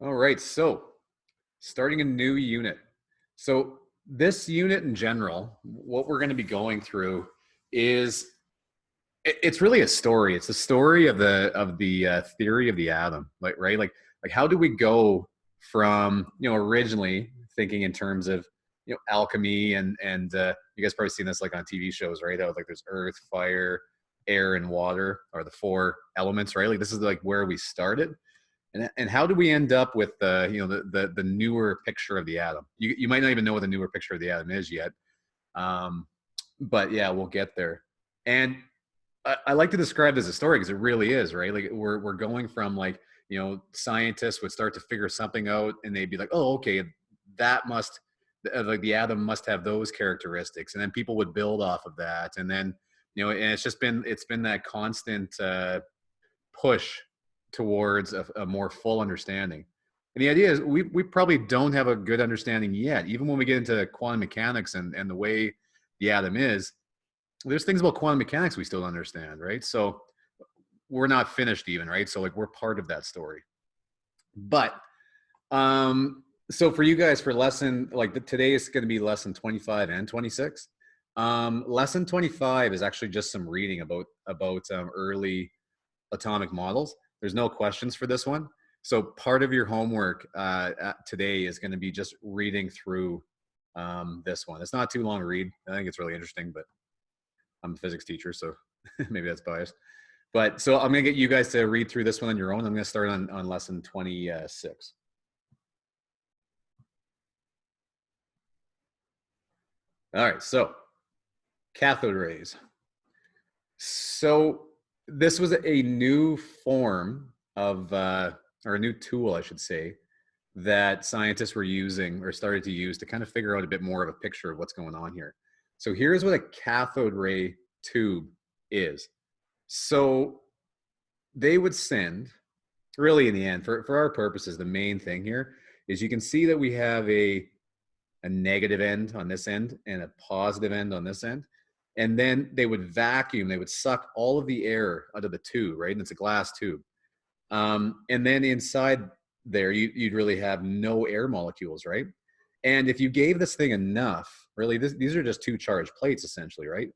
All right, so starting a new unit. So this unit in general, what we're going to be going through is it's really a story. It's a story of the theory of the atom, like right, like how do we go from originally thinking in terms of alchemy and you guys probably seen this like on TV shows, right? How like there's earth, fire, air, and water are the four elements, right? Like this is like where we started. And how do we end up with the newer picture of the atom? You might not even know what the newer picture of the atom is yet, um, but yeah, we'll get there. And I like to describe it as a story because it really is, right? Like we're going from like scientists would start to figure something out, and they'd be like, oh, okay, that must like the atom must have those characteristics, and then people would build off of that, and then and it's been that constant push towards a more full understanding. And the idea is we probably don't have a good understanding yet. Even when we get into quantum mechanics and the way the atom is, there's things about quantum mechanics we still don't understand, right? So we're not finished even, right? So like we're part of that story. But so for you guys for lesson today is going to be lesson 25 and 26. Lesson 25 is actually just some reading about early atomic models. There's no questions for this one. So part of your homework today is going to be just reading through this one. It's not too long to read. I think it's really interesting, but I'm a physics teacher, so maybe that's biased. But so I'm going to get you guys to read through this one on your own. I'm going to start on lesson 26. All right, so cathode rays. So this was a new form of, or a new tool, I should say, that scientists were using or started to use to kind of figure out a bit more of a picture of what's going on here. So here's what a cathode ray tube is. So they would send, really in the end, for our purposes, the main thing here is you can see that we have a negative end on this end and a positive end on this end. And then they would vacuum, they would suck all of the air out of the tube, right? And it's a glass tube. And then inside there, you'd really have no air molecules, right? And if you gave this thing enough, really, these are just two charged plates essentially, right?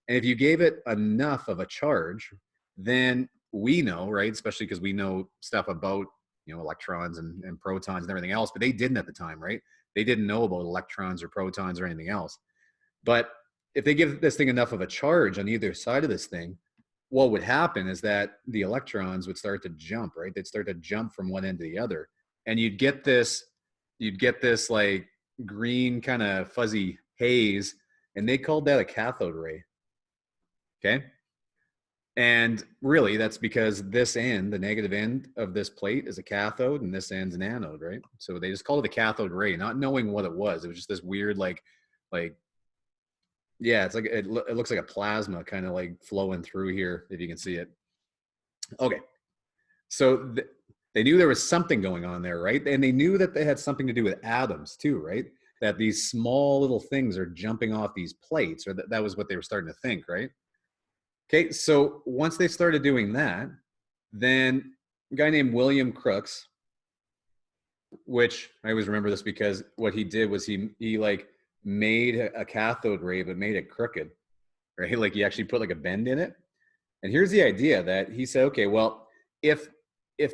And if you gave it enough of a charge, then we know, right? Especially because we know stuff about electrons and protons and everything else, but they didn't at the time, right? They didn't know about electrons or protons or anything else. But if they give this thing enough of a charge on either side of this thing, what would happen is that the electrons would start to jump, right? They'd start to jump from one end to the other. And you'd get this like green kind of fuzzy haze, and they called that a cathode ray. Okay. And really, that's because this end, the negative end of this plate, is a cathode, and this end's an anode, right? So they just called it a cathode ray, not knowing what it was. It was just this weird, like, yeah, it's like it looks like a plasma kind of like flowing through here, if you can see it. Okay, so they knew there was something going on there, right? And they knew that they had something to do with atoms too, right? That these small little things are jumping off these plates, or that was what they were starting to think, right? Okay, so once they started doing that, then a guy named William Crookes, which I always remember this because what he did was he like made a cathode ray, but made it crooked, right? Like he actually put like a bend in it. And here's the idea that he said, okay, well, if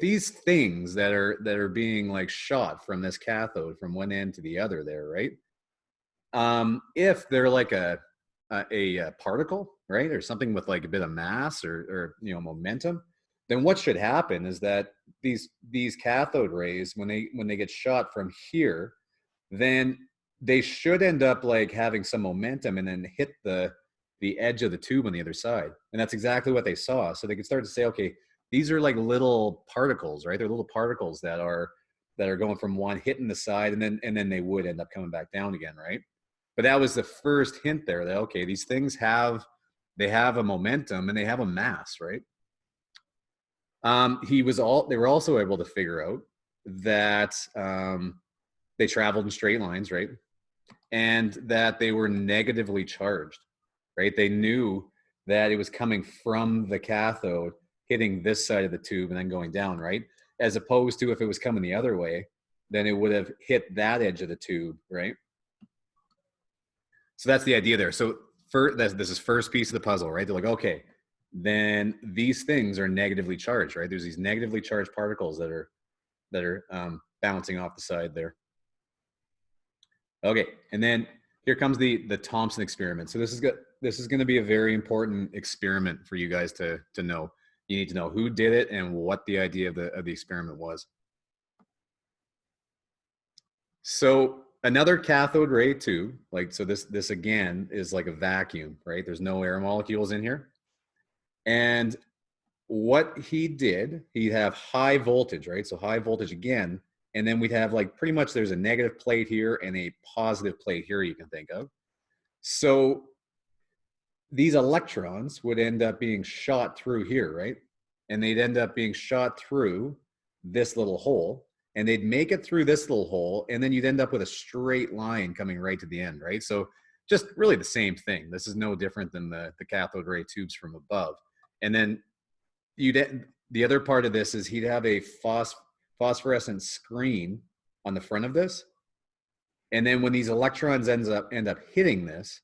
these things that are being like shot from this cathode from one end to the other there, right? If they're like a particle, right, or something with like a bit of mass or momentum, then what should happen is that these cathode rays, when they get shot from here, then they should end up like having some momentum and then hit the edge of the tube on the other side. And that's exactly what they saw. So they could start to say, okay, these are like little particles, right? They're little particles that are going from one hitting the side, and then they would end up coming back down again, right? But that was the first hint there that, okay, these things have a momentum and they have a mass, right? They were also able to figure out that they traveled in straight lines, right? And that they were negatively charged, right? They knew that it was coming from the cathode, hitting this side of the tube and then going down, right? as opposed to if it was coming the other way, then it would have hit that edge of the tube, right? So that's the idea there. So this is first piece of the puzzle, right? They're like, okay, then these things are negatively charged, right? There's these negatively charged particles that are bouncing off the side there. Okay, and then here comes the Thompson experiment. So this is going to be a very important experiment for you guys to know. You need to know who did it and what the idea of the experiment was. So another cathode ray tube, like, so this again is like a vacuum, right? There's no air molecules in here. And what he did, he'd have high voltage, right? So high voltage again, and then we'd have like pretty much there's a negative plate here and a positive plate here you can think of. So these electrons would end up being shot through here, right? And they'd end up being shot through this little hole, and they'd make it through this little hole, and then you'd end up with a straight line coming right to the end, right? So just really the same thing. This is no different than the cathode ray tubes from above. And then the other part of this is he'd have a phosphorescent screen on the front of this. And then when these electrons end up hitting this,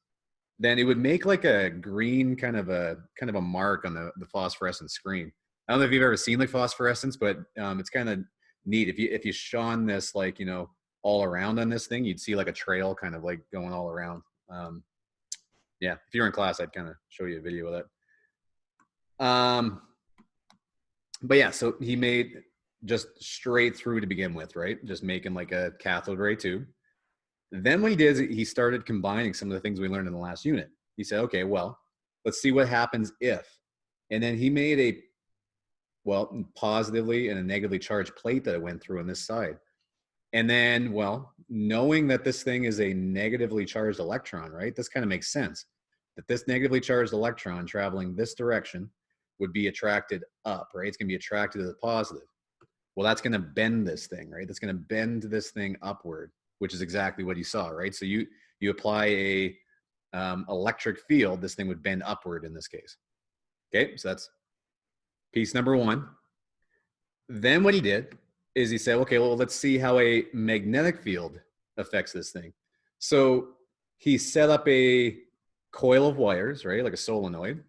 then it would make like a green kind of a mark on the phosphorescent screen. I don't know if you've ever seen like phosphorescence, but it's kind of neat. If you shone this, like, you know, all around on this thing, you'd see like a trail kind of like going all around. Yeah, if you're in class, I'd kind of show you a video of that. But yeah, so he made just straight through to begin with, right? Just making like a cathode ray tube. Then what he did is he started combining some of the things we learned in the last unit. He said, okay, well, let's see what happens if. And then he made a, well, positively and a negatively charged plate that it went through on this side. And then, well, knowing that this thing is a negatively charged electron, right? This kind of makes sense. That this negatively charged electron traveling this direction would be attracted up, right? It's going to be attracted to the positive. Well, that's going to bend this thing, right? That's going to bend this thing upward, which is exactly what you saw, right? So you apply a electric field, this thing would bend upward in this case. Okay, so that's piece number one. Then what he did is he said, okay, well, let's see how a magnetic field affects this thing. So he set up a coil of wires, right, like a solenoid,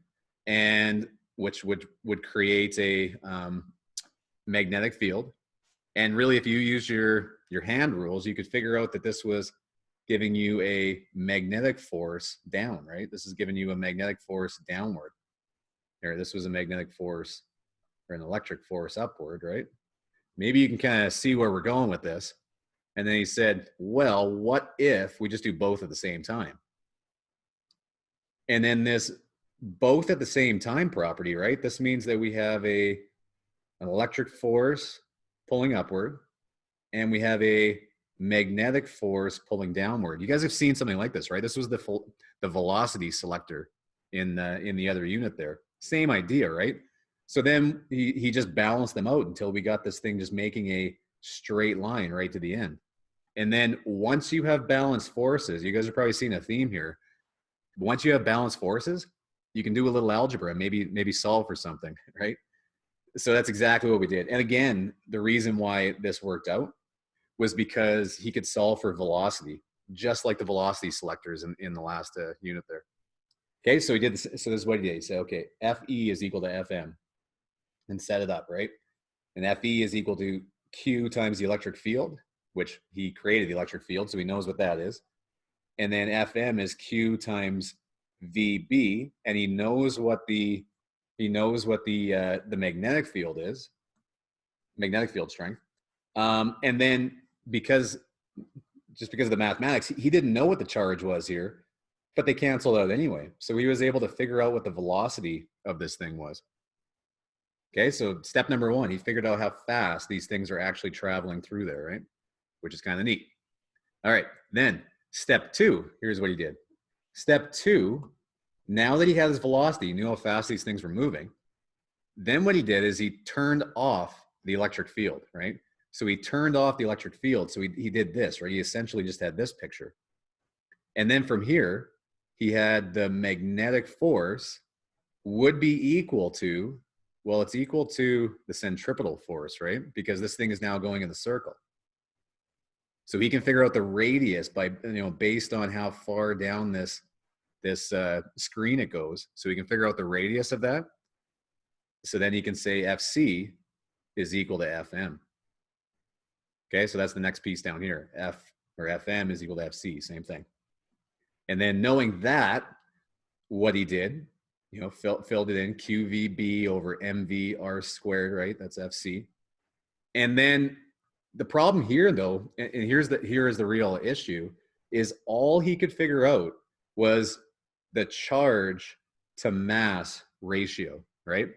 and which would create a magnetic field. And really, if you use your hand rules, you could figure out that this was giving you a magnetic force down, right? This is giving you a magnetic force downward. Here, this was a magnetic force or an electric force upward, right? Maybe you can kind of see where we're going with this. And then he said, well, what if we just do both at the same time? And then this both at the same time property, right? This means that we have an electric force pulling upward, and we have a magnetic force pulling downward. You guys have seen something like this, right? This was the velocity selector in the other unit there. Same idea, right? So then he just balanced them out until we got this thing just making a straight line right to the end. And then once you have balanced forces, you guys are probably seeing a theme here. Once you have balanced forces, you can do a little algebra and maybe solve for something, right? So that's exactly what we did. And again, the reason why this worked out was because he could solve for velocity, just like the velocity selectors in the last unit there. Okay, so he did this. So this is what he did. He said, okay, Fe is equal to Fm, and set it up, right? And Fe is equal to Q times the electric field, which he created the electric field, so he knows what that is. And then Fm is Q times Vb, and he knows what the magnetic field is, magnetic field strength. And then because of the mathematics, he didn't know what the charge was here, but they canceled out anyway. So he was able to figure out what the velocity of this thing was. Okay, so step number one, he figured out how fast these things are actually traveling through there, right? Which is kind of neat. All right, then step two, here's what he did. Step two, now that he had his velocity, he knew how fast these things were moving. Then what he did is he turned off the electric field, right? So he turned off the electric field. So he did this, right? He essentially just had this picture. And then from here, he had the magnetic force would be equal to Well, it's equal to the centripetal force, right? Because this thing is now going in the circle. So he can figure out the radius by, based on how far down this screen it goes. So he can figure out the radius of that. So then he can say FC is equal to FM. Okay, so that's the next piece down here. F or FM is equal to FC, same thing. And then knowing that, what he did, filled it in QVB over MV R squared, right? That's FC. And then the problem here, though, and here is the real issue, is all he could figure out was the charge to mass ratio, right?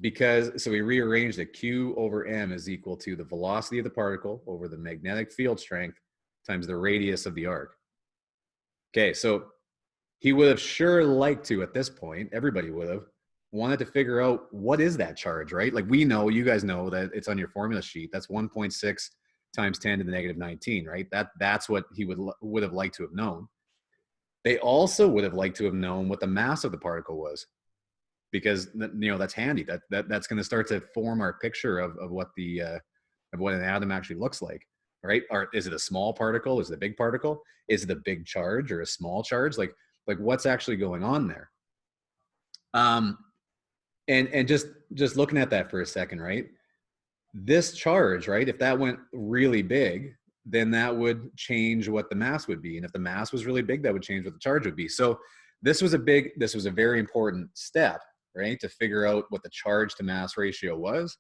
Because, so we rearranged it. Q over M is equal to the velocity of the particle over the magnetic field strength times the radius of the arc. Okay, so he would have sure liked to, at this point, everybody would have wanted to figure out what is that charge, right? Like we know, you guys know that it's on your formula sheet. That's 1.6 times 10 to the negative 19, right? That's what he would have liked to have known. They also would have liked to have known what the mass of the particle was, because that's handy. That's going to start to form our picture of what an atom actually looks like, right? Or is it a small particle? Is it a big particle? Is it a big charge or a small charge? Like what's actually going on there? And just looking at that for a second, right? This charge, right? If that went really big, then that would change what the mass would be. And if the mass was really big, that would change what the charge would be. So this was a very important step, right? To figure out what the charge to mass ratio was.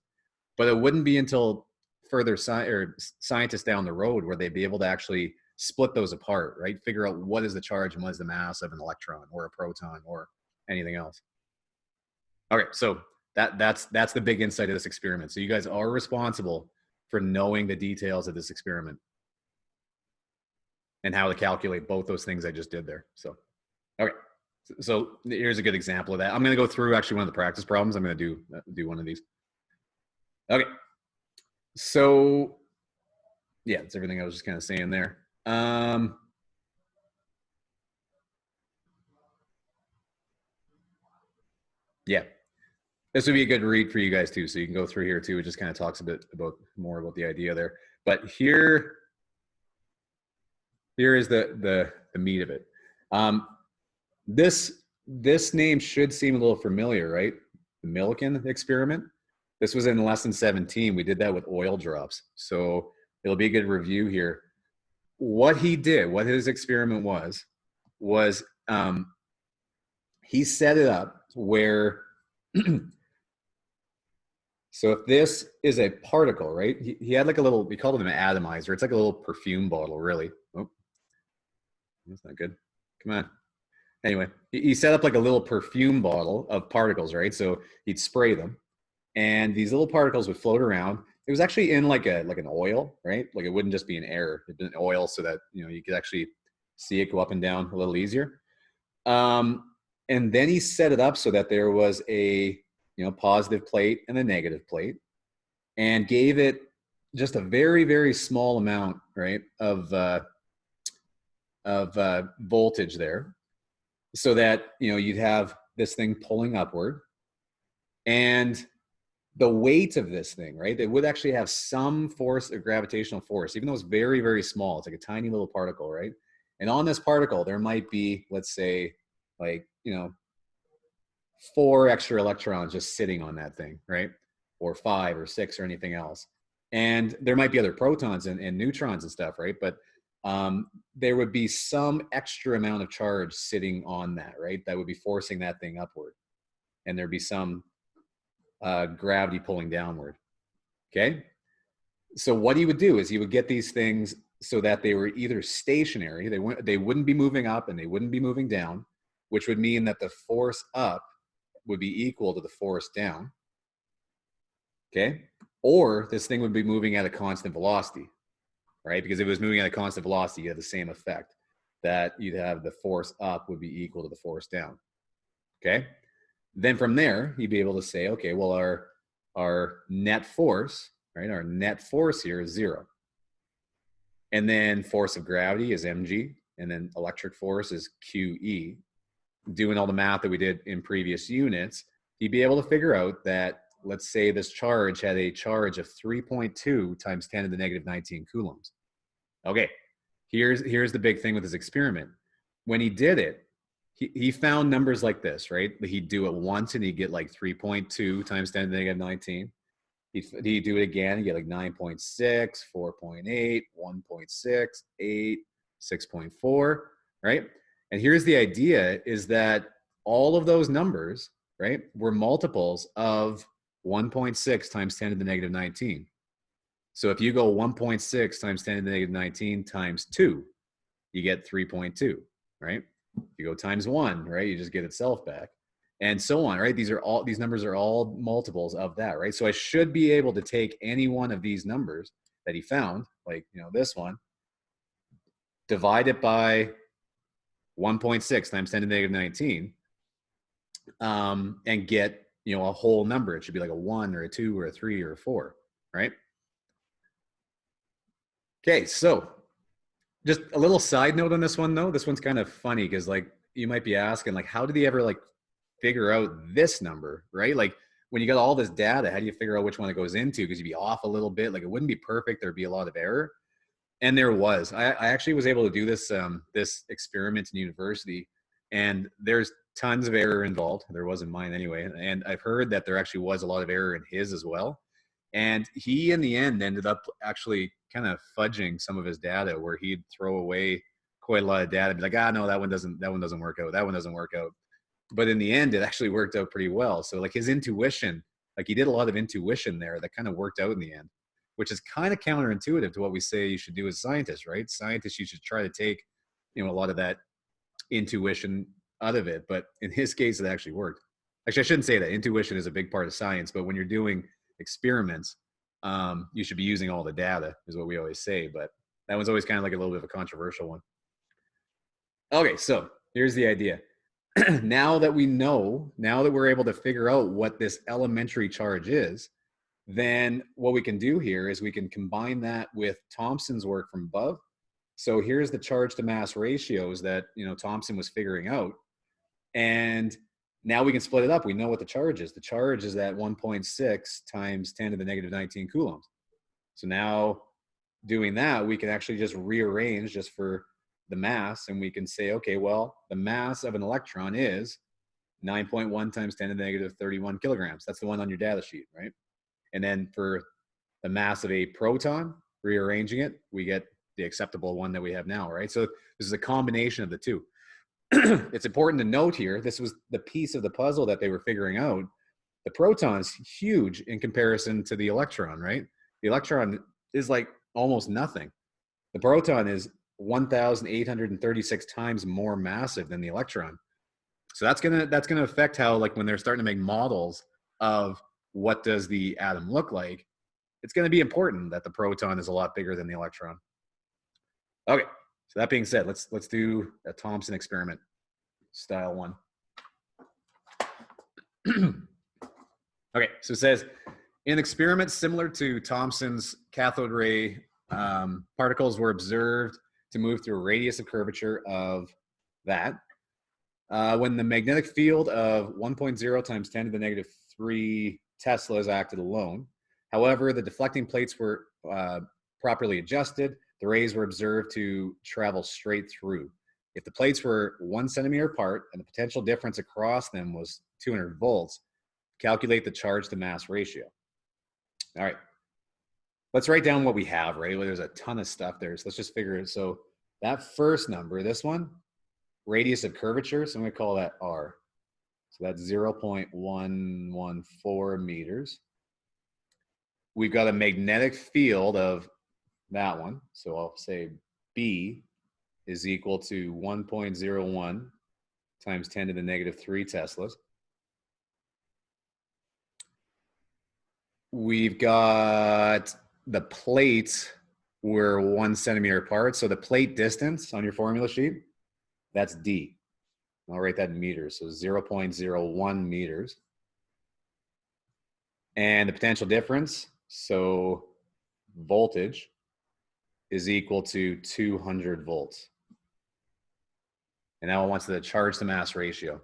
But it wouldn't be until further scientists down the road where they'd be able to actually split those apart, right? Figure out what is the charge and what is the mass of an electron or a proton or anything else. Okay, so that's the big insight of this experiment. So you guys are responsible for knowing the details of this experiment and how to calculate both those things I just did there. So, okay, so here's a good example of that. I'm going to go through actually one of the practice problems. I'm going to do one of these. Okay, so yeah, it's everything I was just kind of saying there. Yeah, this would be a good read for you guys too. So you can go through here too. It just kind of talks a bit more about the idea there. But here is the meat of it. This name should seem a little familiar, right? The Millikan experiment. This was in lesson 17. We did that with oil drops. So it'll be a good review here. What he did, what his experiment was he set it up where so if this is a particle, right? He had like a little, we called it an atomizer. It's like a little perfume bottle, really. Oh, that's not good. Come on. Anyway, he set up like a little perfume bottle of particles, right? So he'd spray them, and these little particles would float around. It was actually in like an oil, right? Like it wouldn't just be in air. It'd be in oil so that you could actually see it go up and down a little easier. And then he set it up so that there was a positive plate and a negative plate, and gave it just a very, very small amount, right, of voltage there, so that you'd have this thing pulling upward, and the weight of this thing, right, it would actually have some force, a gravitational force, even though it's very, very small. It's like a tiny little particle, right? And on this particle, there might be, let's say, like 4 extra electrons just sitting on that thing, right? Or 5 or 6 or anything else. And there might be other protons and neutrons and stuff, right? But there would be some extra amount of charge sitting on that, right? That would be forcing that thing upward. And there'd be some gravity pulling downward, okay? So what he would do is he would get these things so that they were either stationary, they wouldn't be moving up and they wouldn't be moving down, which would mean that the force up would be equal to the force down, okay? Or this thing would be moving at a constant velocity, right? Because if it was moving at a constant velocity, you have the same effect, that you'd have the force up would be equal to the force down, okay? Then from there, you'd be able to say, okay, well, our net force, right? Our net force here is 0. And then force of gravity is mg, and then electric force is QE. Doing all the math that we did in previous units, he'd be able to figure out that, let's say this charge had a charge of 3.2 times 10 to the negative 19 coulombs. Okay, here's the big thing with his experiment. When he did it, he found numbers like this, right? He'd do it once and he'd get like 3.2 times 10 to the negative 19. He'd do it again, he'd get like 9.6, 4.8, 1.6, 8, 6.4, right? And here's the idea is that all of those numbers, right, were multiples of 1.6 times 10 to the negative 19. So if you go 1.6 times 10 to the negative 19 times 2, you get 3.2, right? If you go times 1, right, you just get itself back. And so on, right? These numbers are all multiples of that, right? So I should be able to take any one of these numbers that he found, like, you know, this one, divide it by 1.6 times 10 to the negative 19, and get, you know, a whole number. It should be like a 1 or a 2 or a 3 or a 4, right? Okay, so just a little side note on this one, though. This one's kind of funny because, like, you might be asking, like, how did he ever, like, figure out this number, right? Like, when you got all this data, how do you figure out which one it goes into? Because you'd be off a little bit. Like, it wouldn't be perfect. There'd be a lot of error. And there was. I actually was able to do this this experiment in university, and there's tons of error involved. There was in mine anyway. And I've heard that there actually was a lot of error in his as well. And he, in the end, ended up actually kind of fudging some of his data, where he'd throw away quite a lot of data, be like, no, that one doesn't work out. That one doesn't work out. But in the end, it actually worked out pretty well. So like his intuition, like he did a lot of intuition there that kind of worked out in the end, which is kind of counterintuitive to what we say you should do as scientists, right? Scientists, you should try to take, you know, a lot of that intuition out of it. But in his case, it actually worked. Actually, I shouldn't say that. Intuition is a big part of science, but when you're doing experiments, you should be using all the data, is what we always say. But that one's always kind of like a little bit of a controversial one. Okay, so here's the idea. Now that we're able to figure out what this elementary charge is, then what we can do here is we can combine that with Thomson's work from above. So here's the charge to mass ratios that, you know, Thomson was figuring out. And now we can split it up. We know what the charge is. The charge is at 1.6 times 10 to the negative 19 coulombs. So now doing that, we can actually just rearrange just for the mass, and we can say, okay, well, the mass of an electron is 9.1 times 10 to the negative 31 kilograms. That's the one on your data sheet, right? And then for the mass of a proton, rearranging it, we get the acceptable one that we have now, right? So this is a combination of the two. It's important to note here, this was the piece of the puzzle that they were figuring out. The proton is huge in comparison to the electron, right? The electron is like almost nothing. The proton is 1,836 times more massive than the electron. So that's gonna affect how, like, when they're starting to make models of what does the atom look like, it's gonna be important that the proton is a lot bigger than the electron. Okay, so that being said, let's do a Thomson experiment, style 1. Okay, so it says, in experiments similar to Thomson's cathode ray, particles were observed to move through a radius of curvature of that. When the magnetic field of 1.0 times 10 to the negative 3 Teslas acted alone. However, the deflecting plates were properly adjusted. The rays were observed to travel straight through. If the plates were 1 centimeter apart and the potential difference across them was 200 volts, calculate the charge to mass ratio. All right. Let's write down what we have, right? Well, there's a ton of stuff there. So let's just figure it. So that first number, this one, radius of curvature, so I'm going to call that R. So that's 0.114 meters. We've got a magnetic field of that one. So I'll say B is equal to 1.01 times 10 to the negative 3 Teslas. We've got the plates were 1 centimeter apart. So the plate distance on your formula sheet, that's D. I'll write that in meters. So 0.01 meters. And the potential difference, so voltage, is equal to 200 volts. And now it wants the charge to mass ratio.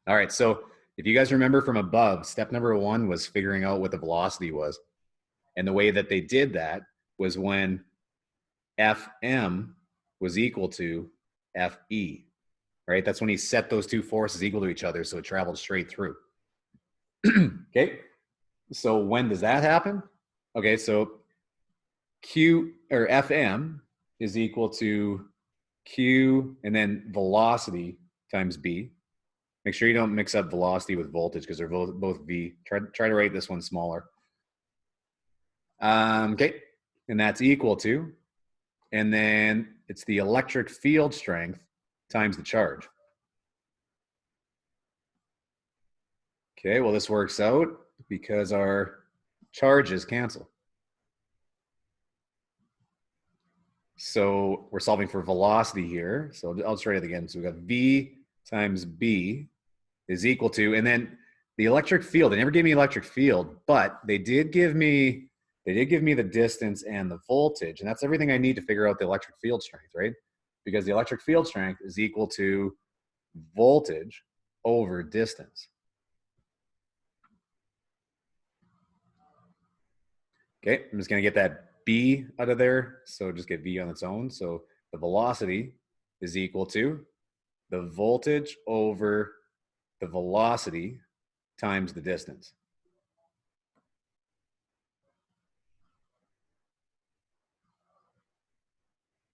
All right, so If you guys remember from above, step number 1 was figuring out what the velocity was. And the way that they did that was when Fm was equal to Fe, right? That's when he set those two forces equal to each other, so it traveled straight through. Okay, so when does that happen? Okay, so Q or Fm is equal to Q and then velocity times B. Make sure you don't mix up velocity with voltage because they're both V. Try to write this one smaller. Okay, and that's equal to, and then it's the electric field strength times the charge. Okay, well, this works out because our charges cancel. So we're solving for velocity here. So I'll just write it again. So we got V times B is equal to, and then the electric field, they never gave me electric field, but they did give me the distance and the voltage, and that's everything I need to figure out the electric field strength, right? Because the electric field strength is equal to voltage over distance. Okay, I'm just gonna get that B out of there, so just get V on its own. So the velocity is equal to the voltage over the velocity times the distance.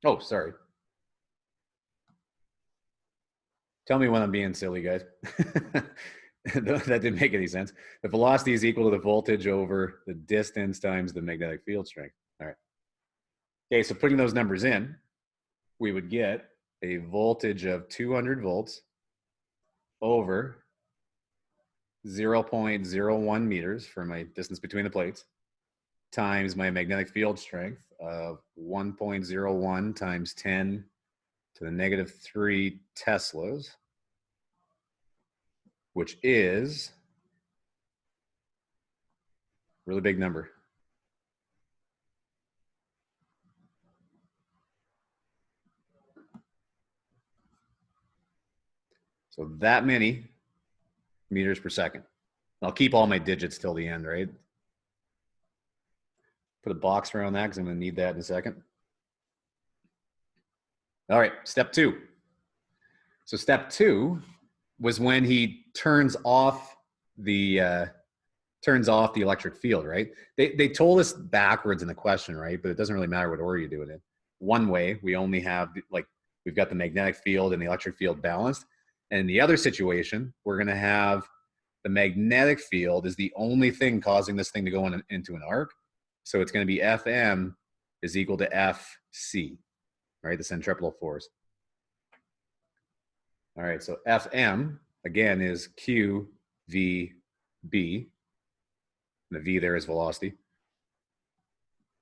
Oh, sorry. Tell me when I'm being silly, guys. That didn't make any sense. The velocity is equal to the voltage over the distance times the magnetic field strength. All right. Okay, so putting those numbers in, we would get a voltage of 200 volts over 0.01 meters for my distance between the plates times my magnetic field strength of 1.01 times 10 to the negative 3 Teslas, which is a really big number. So that many meters per second. I'll keep all my digits till the end, right? Put a box around that because I'm going to need that in a second. All right, step 2. So step 2 was when he turns off the electric field, right? They told us backwards in the question, right? But it doesn't really matter what order you do it in. One way, we only have, like, we've got the magnetic field and the electric field balanced. And in the other situation, we're going to have the magnetic field is the only thing causing this thing to go into an arc. So it's going to be Fm is equal to Fc, right? The centripetal force. All right, so Fm, again, is Q V B. The V there is velocity.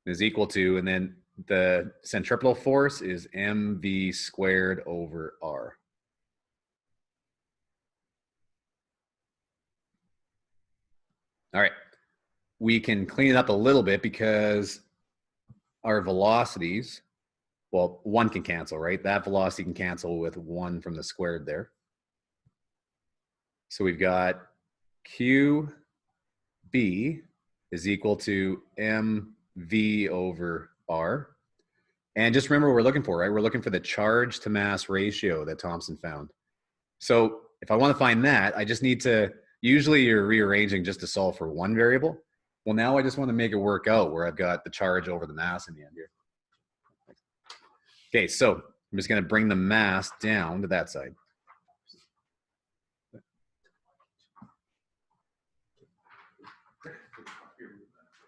Is equal to, and then the centripetal force is mv squared over r. All right, we can clean it up a little bit because our velocities, well, 1 can cancel, right? That velocity can cancel with 1 from the squared there. So we've got QB is equal to mv over r. And just remember what we're looking for, right? We're looking for the charge to mass ratio that Thomson found. So if I want to find that, I just need to, usually you're rearranging just to solve for one variable. Well, now I just want to make it work out where I've got the charge over the mass in the end here. Okay, so I'm just going to bring the mass down to that side.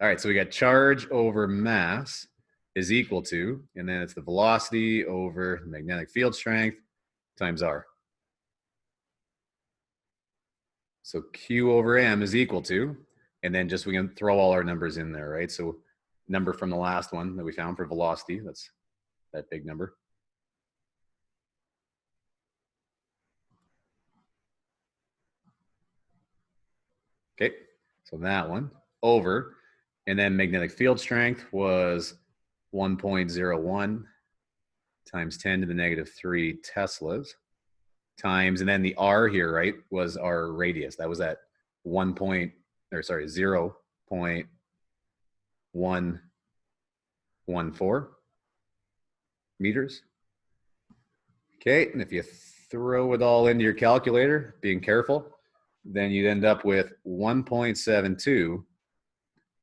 All right, so we got charge over mass is equal to, and then it's the velocity over magnetic field strength times r. So Q over M is equal to, and then just we can throw all our numbers in there, right? So number from the last one that we found for velocity, that's that big number. Okay, so that one over, and then magnetic field strength was 1.01 times 10 to the negative 3 Teslas times, and then the R here, right, was our radius. That was at 0.114 meters. Okay, and if you throw it all into your calculator, being careful, then you'd end up with 1.72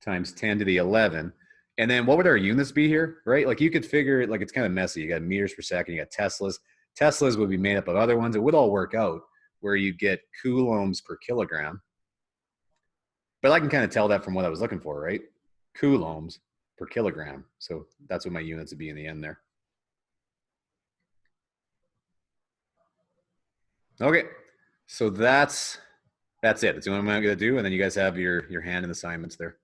times 10 to the 11. And then what would our units be here, right? Like you could figure it, like it's kind of messy. You got meters per second, you got Teslas. Teslas would be made up of other ones. It would all work out where you get coulombs per kilogram. But I can kind of tell that from what I was looking for, right? Coulombs per kilogram. So that's what my units would be in the end there. Okay, so that's it. That's the only one I'm going to do, and then you guys have your hand in assignments there.